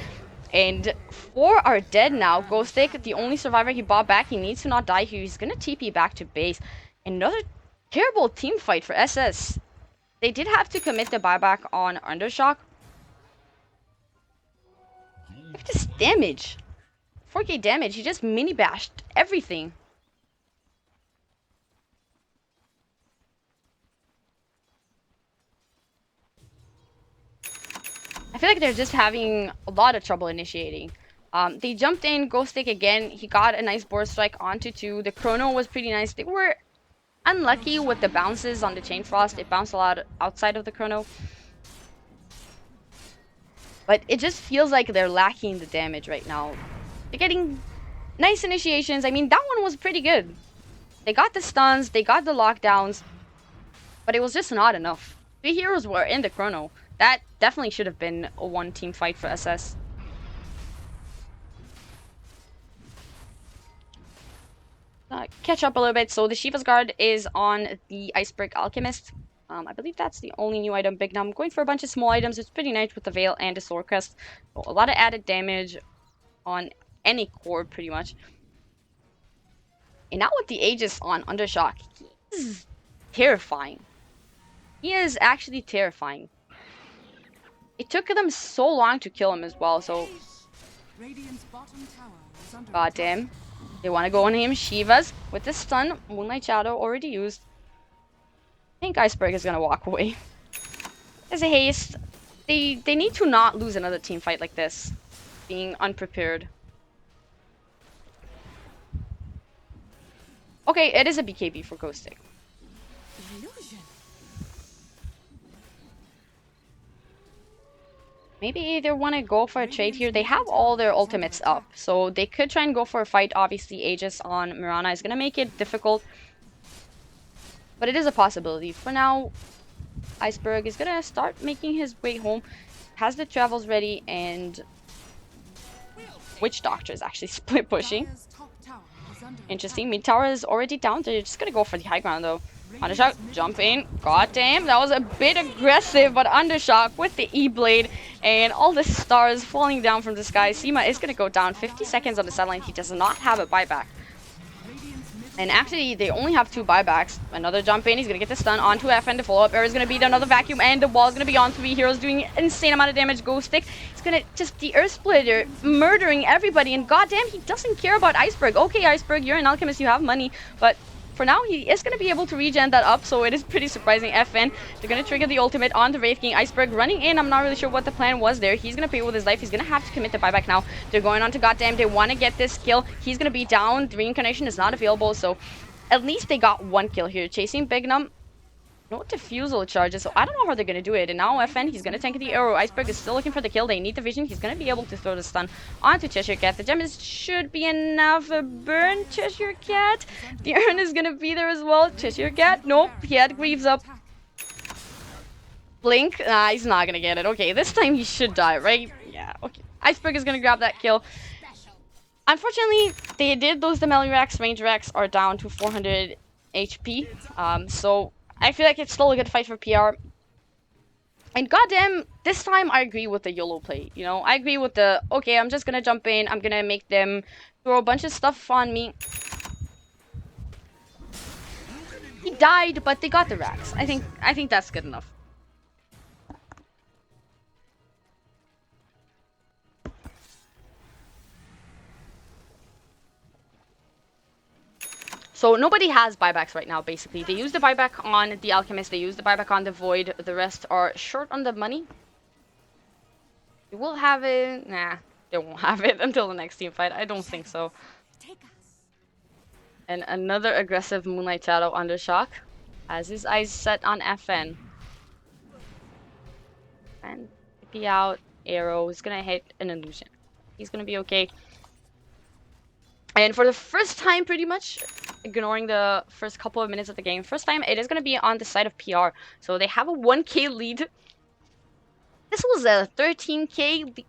And 4 are dead now. Ghostic, the only survivor he bought back. He needs to not die here. He's gonna TP back to base. Another terrible team fight for SS. They did have to commit the buyback on Undershock. Look at this damage. 4k damage. He just mini bashed everything. I feel like they're just having a lot of trouble initiating. They jumped in, Ghostic again. He got a nice board strike onto 2. The Chrono was pretty nice. They were unlucky with the bounces on the Chain Frost. It bounced a lot outside of the Chrono. But it just feels like they're lacking the damage right now. They're getting nice initiations. I mean, that one was pretty good. They got the stuns, they got the lockdowns. But it was just not enough. 3 heroes were in the Chrono. That definitely should have been a one-team fight for SS. Catch up a little bit. So the Shiva's Guard is on the Iceberg Alchemist. I believe that's the only new item big now. I'm going for a bunch of small items. It's pretty nice with the Veil and the Sword Crest. So a lot of added damage on any core, pretty much. And now with the Aegis on Undershock, he's terrifying. He is actually terrifying. It took them so long to kill him as well, so... Goddamn. They want to go on him. Shivas with the stun. Moonlight Shadow already used. I think Iceberg is going to walk away. There's a haste. They need to not lose another team fight like this. Being unprepared. Okay, it is a BKB for Ghostic. Maybe they want to go for a trade here. They have all their ultimates up, so they could try and go for a fight. Obviously, Aegis on Mirana is going to make it difficult, but it is a possibility. For now, Iceberg is going to start making his way home, has the travels ready, and Witch Doctor is actually split pushing. Interesting. Mid tower is already down. They're just going to go for the high ground, though. Undershock, jump in. God damn, that was a bit aggressive, but Undershock with the E-Blade and all the stars falling down from the sky. Seema is going to go down 50 seconds on the sideline. He does not have a buyback. And actually, they only have 2 buybacks. Another jump in. He's going to get the stun onto FN. The follow-up air is going to beat another vacuum, and the wall is going to be on 3 heroes doing insane amount of damage. Ghost Stick. He's going to just the Earth Splitter murdering everybody, and goddamn, he doesn't care about Iceberg. Okay, Iceberg, you're an alchemist, you have money, but for now, he is going to be able to regen that up, so it is pretty surprising. FN, they're going to trigger the ultimate on the Wraith King. Iceberg running in. I'm not really sure what the plan was there. He's going to pay with his life. He's going to have to commit the buyback now. They're going on to goddamn. They want to get this kill. He's going to be down. The reincarnation is not available, so at least they got 1 kill here. Chasing Bignum. No diffusal charges, so I don't know how they're going to do it. And now FN, he's going to tank the arrow. Iceberg is still looking for the kill. They need the vision. He's going to be able to throw the stun onto Cheshire Cat. The gem should be enough. A burn Cheshire Cat. The urn is going to be there as well. Cheshire Cat, nope. He had Greaves up. Blink. Nah, he's not going to get it. Okay, this time he should die, right? Yeah, okay. Iceberg is going to grab that kill. Unfortunately, they did those Demeli racks. Range racks are down to 400 HP. So I feel like it's still a good fight for PR. And goddamn, this time I agree with the YOLO play. You know, I agree with the, okay, I'm just gonna jump in. I'm gonna make them throw a bunch of stuff on me. He died, but they got the racks. I think that's good enough. So nobody has buybacks right now, basically. They use the buyback on the Alchemist, they use the buyback on the Void. The rest are short on the money. They will have it. Nah, they won't have it until the next team fight. I don't think so. And another aggressive Moonlight Shadow Undershock. Has his eyes set on FN. And TP out, arrow is gonna hit an illusion. He's gonna be okay. And for the first time, pretty much, ignoring the first couple of minutes of the game, first time it is going to be on the side of PR. So they have a 1k lead. This was a 13k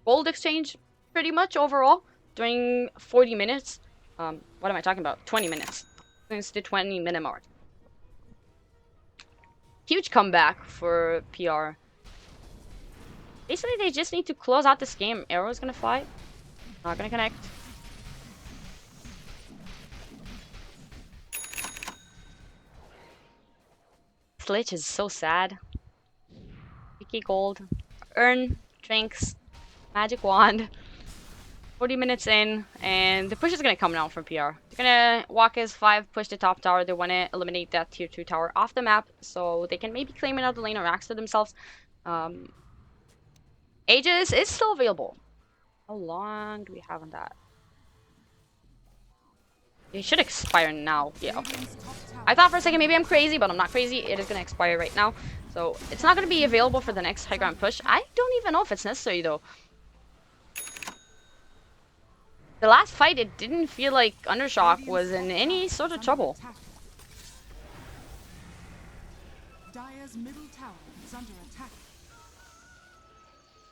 gold exchange, pretty much overall, during 40 minutes. What am I talking about? 20 minutes. Since the 20-minute mark. Huge comeback for PR. Basically, they just need to close out this game. Arrow's going to fly. Not going to connect. Lich is so sad. 3k gold. Earn, drinks, magic wand. 40 minutes in, and the push is going to come now from PR. They're going to walk as 5, push the top tower. They want to eliminate that tier 2 tower off the map, so they can maybe claim another lane or racks to themselves. Aegis is still available. How long do we have on that? It should expire now. Yeah, okay. I thought for a second maybe I'm crazy, but I'm not crazy. It is going to expire right now. So it's not going to be available for the next high ground push. I don't even know if it's necessary though. The last fight, it didn't feel like Undershock was in any sort of trouble. Dire's middle tower is under attack.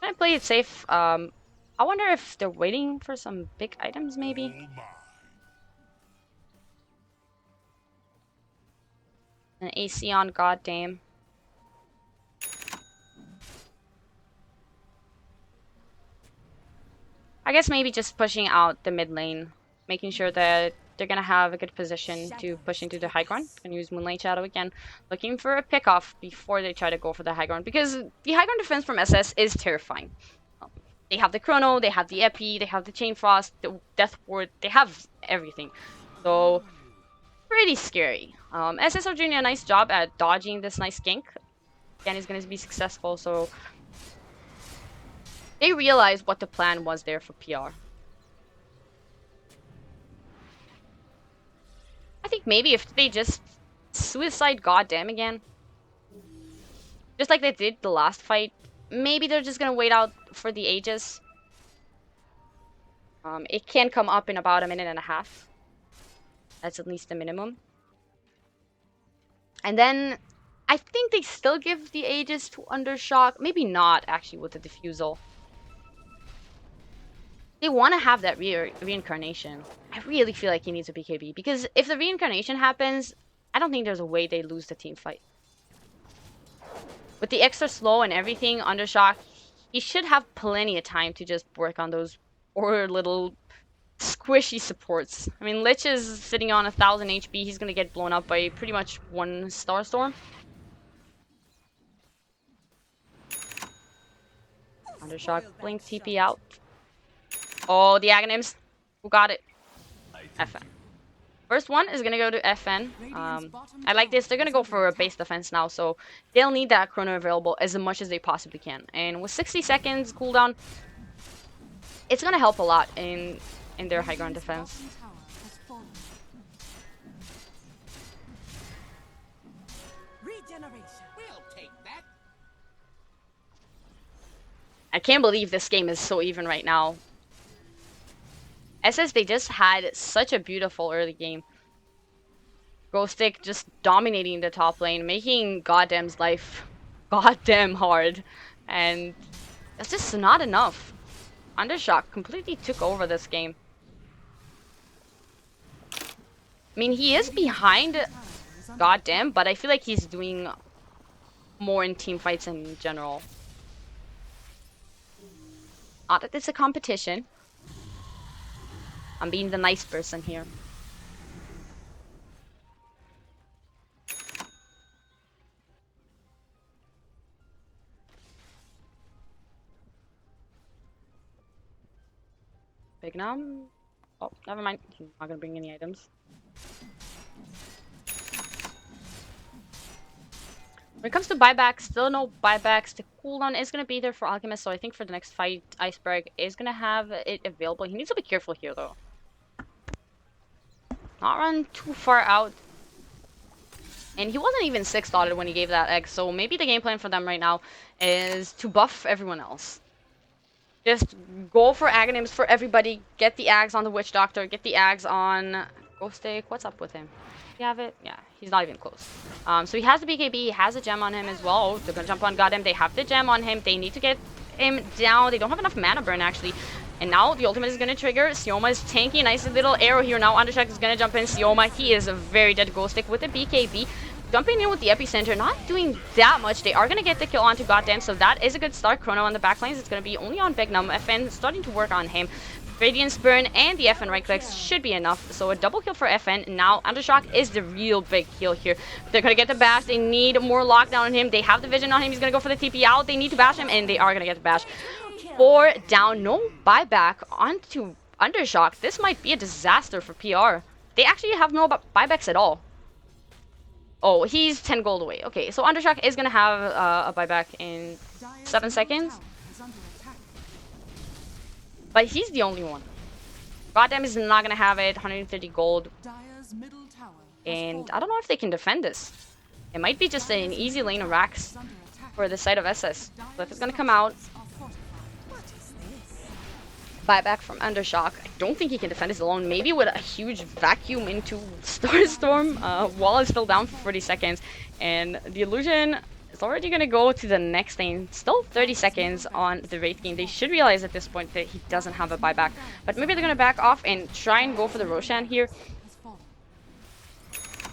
I'm gonna play it safe. I wonder if they're waiting for some big items maybe. An AC on, goddamn. I guess maybe just pushing out the mid lane, making sure that they're gonna have a good position to push into the high ground. Gonna use Moonlight Shadow again, looking for a pick off before they try to go for the high ground, because the high ground defense from SS is terrifying. They have the Chrono, they have the Epi, they have the Chain Frost, the Death Ward, they have everything. So pretty scary. SS are doing a nice job at dodging this nice gank. Again, he's going to be successful, so they realize what the plan was there for PR. I think maybe if they just suicide goddamn again, just like they did the last fight, maybe they're just gonna wait out for the Aegis. It can come up in about a minute and a half. That's at least the minimum. And then I think they still give the Aegis to Undershock. Maybe not, actually, with the Diffusal. They want to have that reincarnation. I really feel like he needs a BKB. Because if the reincarnation happens, I don't think there's a way they lose the team fight. With the extra slow and everything, Undershock, he should have plenty of time to just work on those poor little squishy supports. I mean, Lich is sitting on 1000 HP. He's gonna get blown up by pretty much one Star Storm. Undershock, blink, TP out. Oh, the Aghanims. Who got it? FN. First one is gonna go to FN. I like this. They're gonna go for a base defense now, so they'll need that chrono available as much as they possibly can. And with 60 seconds cooldown, it's gonna help a lot in their high ground defense. I can't believe this game is so even right now. SS, they just had such a beautiful early game. Ghostic just dominating the top lane, making Goddamn's life goddamn hard. And that's just not enough. Undershock completely took over this game. I mean, he is behind Goddamn, but I feel like he's doing more in team fights in general. Not that it's a competition. I'm being the nice person here. Big Nom. Oh, never mind. He's not gonna bring any items. When it comes to buybacks, still no buybacks. The cooldown is going to be there for Alchemist, so I think for the next fight, Iceberg is going to have it available. He needs to be careful here, though. Not run too far out. And he wasn't even 6-dotted when he gave that egg, so maybe the game plan for them right now is to buff everyone else. Just go for Aghanims for everybody. Get the Ags on the Witch Doctor. Get the Ags on Ghostic. What's up with him? You have it? Yeah, he's not even close. So he has the BKB, he has a gem on him as well. Oh, they're gonna jump on Goddamn. They have the gem on him. They need to get him down. They don't have enough mana burn, actually. And now the ultimate is gonna trigger. Sioma is tanky. Nice little arrow here. Now Undershock is gonna jump in. Sioma, he is a very dead Ghostic with the BKB. Jumping in with the epicenter, not doing that much. They are gonna get the kill onto Goddamn, so that is a good start. Chrono on the back lanes. It's gonna be only on Big Num. FN starting to work on him. Radiance Burn and the FN right clicks should be enough. So a double kill for FN. Now Undershock is the real big kill here. They're going to get the bash. They need more lockdown on him. They have the vision on him. He's going to go for the TP out. They need to bash him, and they are going to get the bash. 4 down. No buyback onto Undershock. This might be a disaster for PR. They actually have no buybacks at all. Oh, he's 10 gold away. Okay, so Undershock is going to have a buyback in 7 seconds. But he's the only one. Goddamn is not gonna have it. 130 gold. And I don't know if they can defend this. It might be just an easy lane of racks for the side of SS. Cliff is gonna come out. Buyback from Undershock. I don't think he can defend this alone. Maybe with a huge vacuum into Starstorm. Wall is still down for 40 seconds. And the illusion is already going to go to the next lane. Still 30 seconds on the Wraith game. They should realize at this point that he doesn't have a buyback. But maybe they're going to back off and try and go for the Roshan here.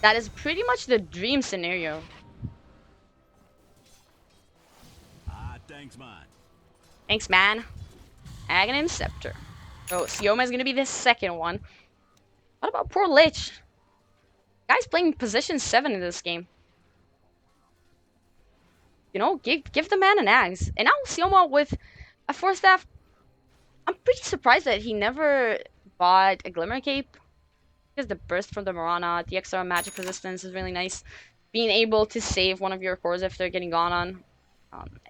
That is pretty much the dream scenario. Thanks, man. Thanks, man. Aghanim Scepter. So Sioma is going to be the second one. What about poor Lich? Guy's playing position 7 in this game. You know, give the man an axe. And now Sioma with a 4-staff. I'm pretty surprised that he never bought a Glimmer Cape. Because the burst from the Mirana, the extra magic resistance is really nice. Being able to save one of your cores if they're getting gone on.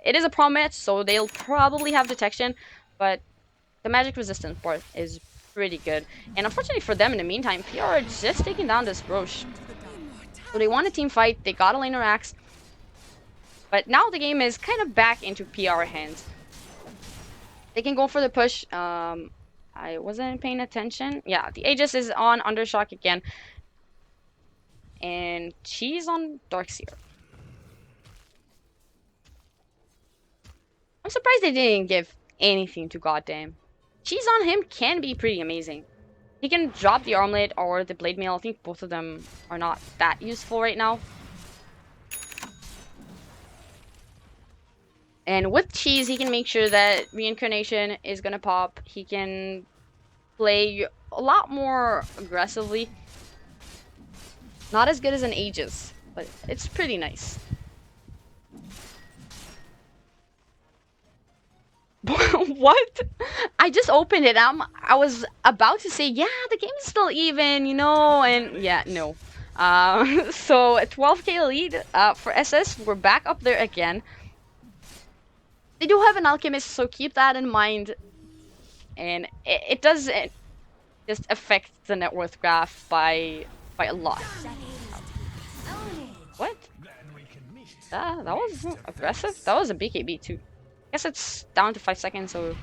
It is a pro match, so they'll probably have detection. But the magic resistance part is pretty good. And unfortunately for them, in the meantime, PR are just taking down this Roche. So they want a team fight. They got a laner axe. But now the game is kind of back into PR hands. They can go for the push. I wasn't paying attention. Yeah, the Aegis is on Undershock again. And she's on Darkseer. I'm surprised they didn't give anything to Goddamn. Cheese on him can be pretty amazing. He can drop the armlet or the blade mail. I think both of them are not that useful right now. And with Cheese, he can make sure that Reincarnation is gonna pop. He can play a lot more aggressively. Not as good as an Aegis, but it's pretty nice. What? I just opened it. I was about to say, yeah, the game is still even, you know, and yeah, no. So a 12k lead for SS. We're back up there again. They do have an alchemist, so keep that in mind. And it does just affect the net worth graph by a lot. What? That was aggressive. That was a BKB too. I guess it's down to 5 seconds, so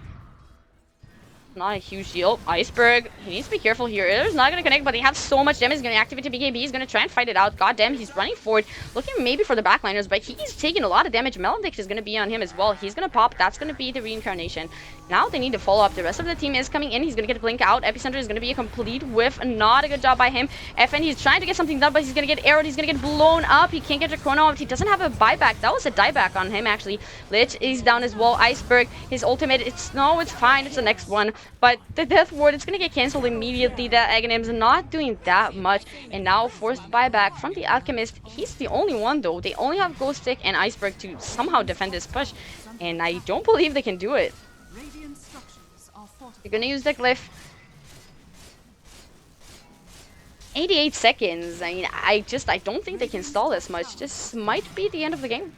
not a huge deal. Iceberg, he needs to be careful here. It's not going to connect, but they have so much damage. He's going to activate the BKB. He's going to try and fight it out. God damn, he's running forward. Looking maybe for the backliners, but he's taking a lot of damage. Melodic is going to be on him as well. He's going to pop. That's going to be the Reincarnation. Now they need to follow up. The rest of the team is coming in. He's going to get Blink out. Epicenter is going to be a complete whiff. Not a good job by him. FN, he's trying to get something done, but he's going to get arrowed. He's going to get blown up. He can't get the chrono out. He doesn't have a buyback. That was a dieback on him, actually. Lich is down as well. Iceberg, his ultimate, it's fine. It's the next one. But the Death Ward, it's going to get cancelled immediately. The Aghanim's not doing that much. And now forced buyback from the Alchemist. He's the only one, though. They only have Ghost Stick and Iceberg to somehow defend this push. And I don't believe they can do it. They're going to use the Glyph. 88 seconds. I mean, I don't think they can stall this much. This might be the end of the game.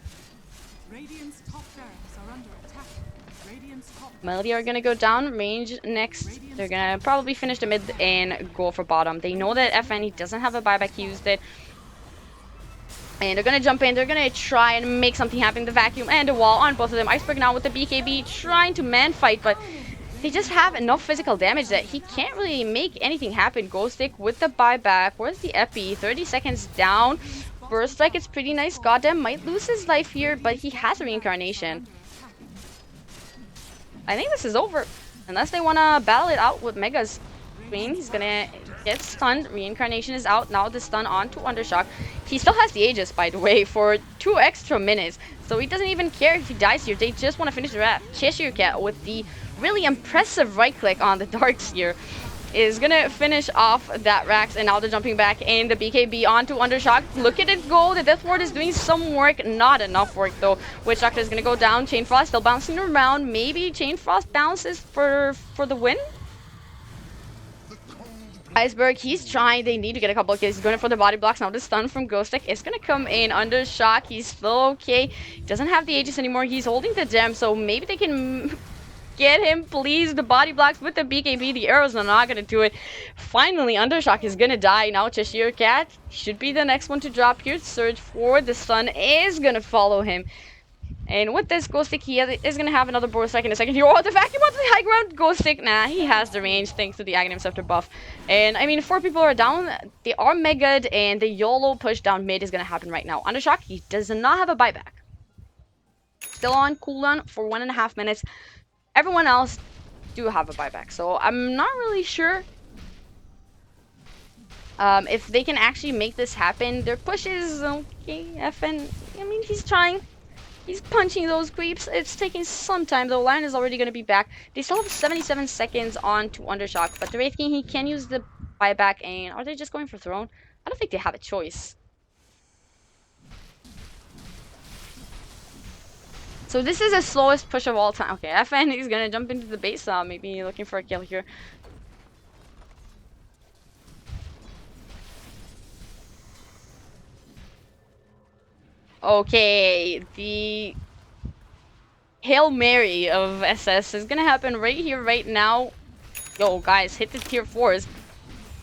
Melody are going to go down range next. They're going to probably finish the mid and go for bottom. They know that FN, he doesn't have a buyback. He used it. And they're going to jump in. They're going to try and make something happen. The vacuum and the wall on both of them. Iceberg now with the BKB trying to man fight, but they just have enough physical damage that he can't really make anything happen. Ghost Stick with the buyback. Where's the Epi? 30 seconds down. Burst Strike, it's pretty nice. Goddamn might lose his life here, but he has a Reincarnation. I think this is over. Unless they want to battle it out with Mega's Queen. He's going to get stunned. Reincarnation is out. Now the stun on to Undershock. He still has the Aegis, by the way, for 2 extra minutes. So he doesn't even care if he dies here. They just want to finish the wrap. Cheshire Cat with the really impressive right click on the Darkseer is gonna finish off that Rax, and now they're jumping back in the BKB onto Undershock. Look at it go. The Death Ward is doing some work, not enough work though. Witch Doctor is gonna go down. Chain Frost still bouncing around. Maybe Chain Frost bounces for the win. Iceberg, he's trying. They need to get a couple of kills. He's going for the body blocks. Now the stun from Ghost Stick is going to come in. Undershock, he's still okay. Doesn't have the Aegis anymore. He's holding the gem, so maybe they can get him, please. The body blocks with the BKB. The arrows are not going to do it. Finally, Undershock is going to die. Now Cheshire Cat should be the next one to drop here. Surge forward. The stun is going to follow him. And with this, Ghost Stick, he is going to have another Burst Strike in a second here. Oh, the vacuum onto the high ground. Ghost Stick, nah, he has the range thanks to the Aghanim Scepter buff. And, I mean, 4 people are down. They are Mega'd, and the YOLO push down mid is going to happen right now. Undershock, he does not have a buyback. Still on cooldown for 1.5 minutes. Everyone else do have a buyback, so I'm not really sure if they can actually make this happen. Their push is okay. FN, I mean, he's trying. He's punching those creeps. It's taking some time though. Lion is already going to be back. They still have 77 seconds on to Undershock, but the Wraith King, he can use the buyback. And are they just going for Throne? I don't think they have a choice. So this is the slowest push of all time. Okay, FN is going to jump into the base. Maybe looking for a kill here. Okay, the Hail Mary of SS is gonna happen right here, right now. Yo, guys, hit the tier 4s. Is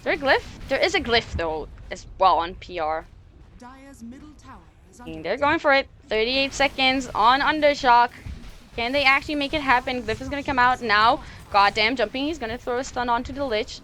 there a glyph? There is a glyph, though, as well on PR. Dire's middle tower is And they're going for it. 38 seconds on Undershock. Can they actually make it happen? Glyph is gonna come out now. Goddamn, jumping. He's gonna throw a stun onto the Lich.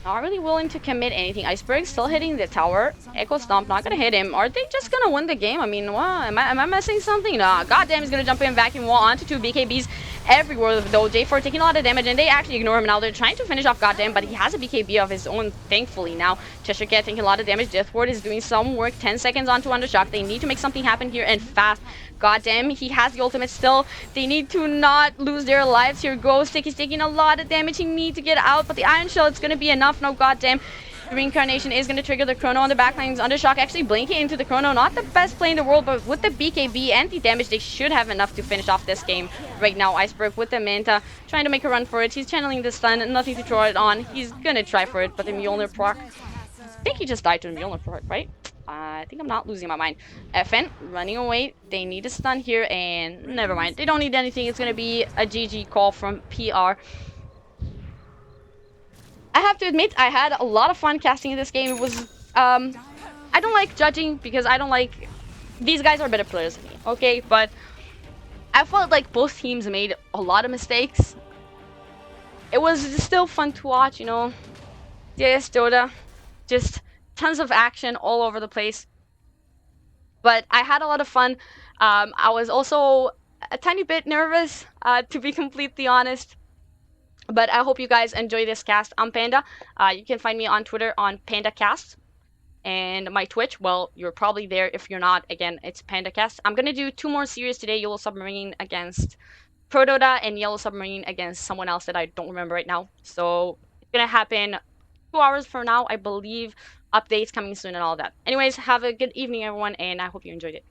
Not really willing to commit anything. Iceberg still hitting the tower. Echo Stomp not gonna hit him. Are they just gonna win the game? I mean, what? Am I missing something? Nah, goddamn, he's gonna jump in, vacuum wall onto two BKBs everywhere though. J4 taking a lot of damage and they actually ignore him now. They're trying to finish off goddamn, but he has a BKB of his own, thankfully now. Cheshire Cat taking a lot of damage. Deathward is doing some work. 10 seconds onto Undershock. They need to make something happen here and fast. Goddamn, he has the ultimate still. They need to not lose their lives here. Ghostic is taking a lot of damage. He needs to get out, but the Iron Shell, it's gonna be enough. No, goddamn. The Reincarnation is going to trigger the Chrono on the backlines. Undershock actually blinking into the Chrono. Not the best play in the world, but with the BKB and the damage, they should have enough to finish off this game right now. Iceberg with the Manta, trying to make a run for it. He's channeling the stun, nothing to throw it on. He's going to try for it, but the Mjolnir proc, I think he just died to the Mjolnir proc, right? I think I'm not losing my mind. FN running away. They need a stun here, and never mind. They don't need anything. It's going to be a GG call from PR. I have to admit, I had a lot of fun casting this game. It was, I don't like judging because I don't like, these guys are better players than me, okay? But I felt like both teams made a lot of mistakes. It was still fun to watch, you know? Yes, Dota, just tons of action all over the place. But I had a lot of fun. I was also a tiny bit nervous, to be completely honest. But I hope you guys enjoy this cast. I'm Panda. You can find me on Twitter on PandaCast. And my Twitch, well, you're probably there. If you're not, again, it's PandaCast. I'm going to do 2 more series today. Yellow Submarine against Prodota and Yellow Submarine against someone else that I don't remember right now. So it's going to happen 2 hours from now, I believe. Updates coming soon and all that. Anyways, have a good evening, everyone, and I hope you enjoyed it.